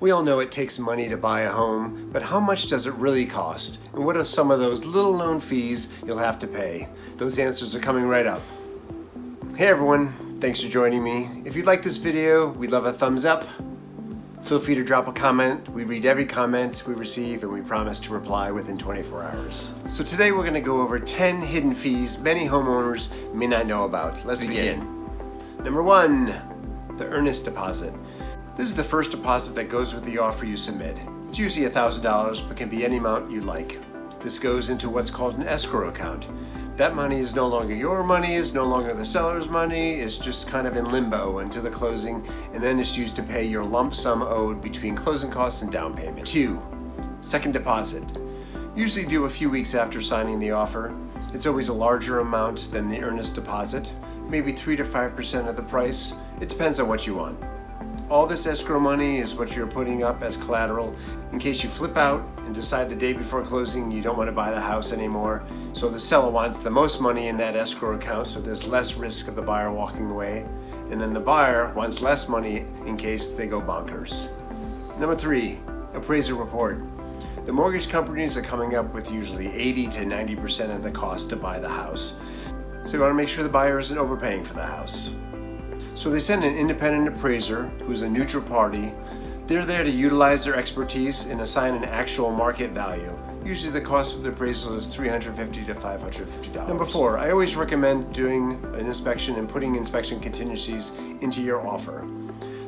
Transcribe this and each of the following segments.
We all know it takes money to buy a home, but how much does it really cost? And what are some of those little known fees you'll have to pay? Those answers are coming right up. Hey everyone, thanks for joining me. If you like this video, we'd love a thumbs up. Feel free to drop a comment. We read every comment we receive and we promise to reply within 24 hours. So today we're going to go over 10 hidden fees many homeowners may not know about. Let's begin. Number 1, the earnest deposit. This is the first deposit that goes with the offer you submit. It's usually $1,000 but can be any amount you like. This goes into what's called an escrow account. That money is no longer your money, is no longer the seller's money, it's just kind of in limbo until the closing, and then it's used to pay your lump sum owed between closing costs and down payment. 2, second deposit. Usually due a few weeks after signing the offer. It's always a larger amount than the earnest deposit, maybe 3 to 5% of the price. It depends on what you want. All this escrow money is what you're putting up as collateral in case you flip out and decide the day before closing you don't want to buy the house anymore. So the seller wants the most money in that escrow account so there's less risk of the buyer walking away. And then the buyer wants less money in case they go bonkers. Number 3, appraisal report. The mortgage companies are coming up with usually 80 to 90% of the cost to buy the house. So you want to make sure the buyer isn't overpaying for the house. So they send an independent appraiser who's a neutral party. They're there to utilize their expertise and assign an actual market value. Usually the cost of the appraisal is $350 to $550. Number 4, I always recommend doing an inspection and putting inspection contingencies into your offer.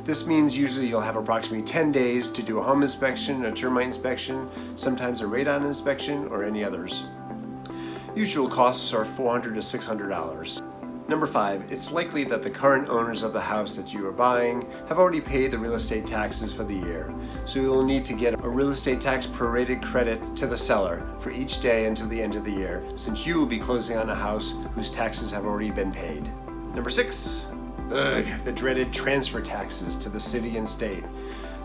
This means usually you'll have approximately 10 days to do a home inspection, a termite inspection, sometimes a radon inspection, or any others. Usual costs are $400 to $600. Number 5, it's likely that the current owners of the house that you are buying have already paid the real estate taxes for the year. So you'll need to get a real estate tax prorated credit to the seller for each day until the end of the year, since you will be closing on a house whose taxes have already been paid. Number 6, the dreaded transfer taxes to the city and state.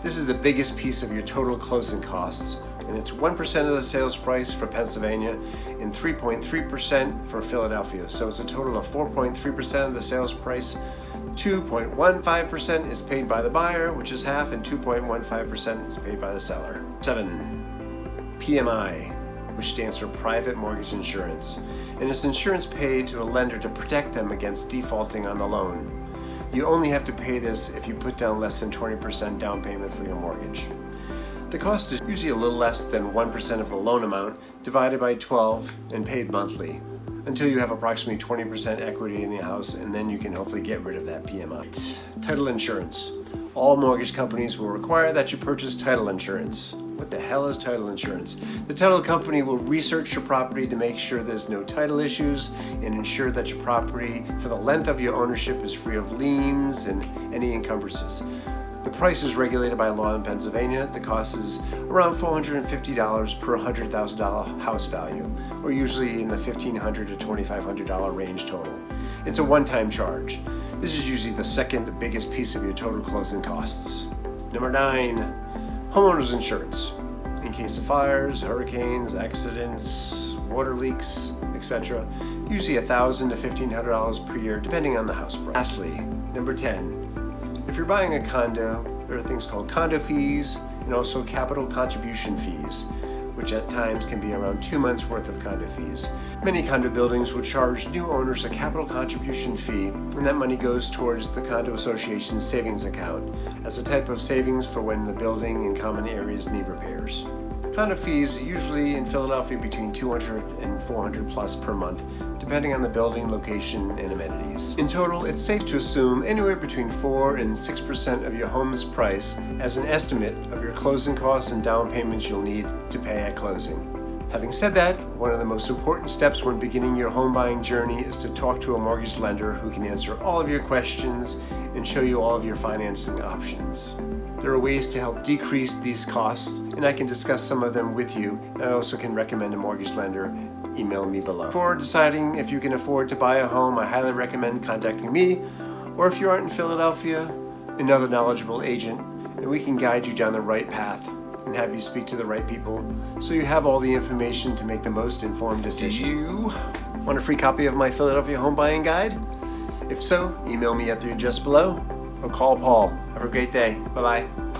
This is the biggest piece of your total closing costs, and it's 1% of the sales price for Pennsylvania and 3.3% for Philadelphia. So it's a total of 4.3% of the sales price. 2.15% is paid by the buyer, which is half, and 2.15% is paid by the seller. 7, PMI, which stands for Private Mortgage Insurance, and it's insurance paid to a lender to protect them against defaulting on the loan. You only have to pay this if you put down less than 20% down payment for your mortgage. The cost is usually a little less than 1% of the loan amount divided by 12 and paid monthly until you have approximately 20% equity in the house, and then you can hopefully get rid of that PMI. Title insurance. All mortgage companies will require that you purchase title insurance. What the hell is title insurance? The title company will research your property to make sure there's no title issues and ensure that your property for the length of your ownership is free of liens and any encumbrances. The price is regulated by law in Pennsylvania. The cost is around $450 per $100,000 house value, or usually in the $1,500 to $2,500 range total. It's a one-time charge. This is usually the second biggest piece of your total closing costs. Number 9, homeowners insurance. In case of fires, hurricanes, accidents, water leaks, etc. Usually $1,000 to $1,500 per year, depending on the house price. Lastly, number 10. If you're buying a condo, there are things called condo fees and also capital contribution fees, which at times can be around 2 months worth of condo fees. Many condo buildings will charge new owners a capital contribution fee, and that money goes towards the condo association's savings account as a type of savings for when the building and common areas need repairs. Condo fees usually in Philadelphia between $200 and $400 plus per month, depending on the building, location, and amenities. In total, it's safe to assume anywhere between 4 and 6% of your home's price as an estimate of your closing costs and down payments you'll need to pay at closing. Having said that, one of the most important steps when beginning your home buying journey is to talk to a mortgage lender who can answer all of your questions and show you all of your financing options. There are ways to help decrease these costs, and I can discuss some of them with you. I also can recommend a mortgage lender. Email me below. Before deciding if you can afford to buy a home, I highly recommend contacting me, or if you aren't in Philadelphia, another knowledgeable agent, and we can guide you down the right path and have you speak to the right people so you have all the information to make the most informed decision. Do you want a free copy of my Philadelphia home buying guide? If so, email me at the address below or call Paul. Have a great day. Bye-bye.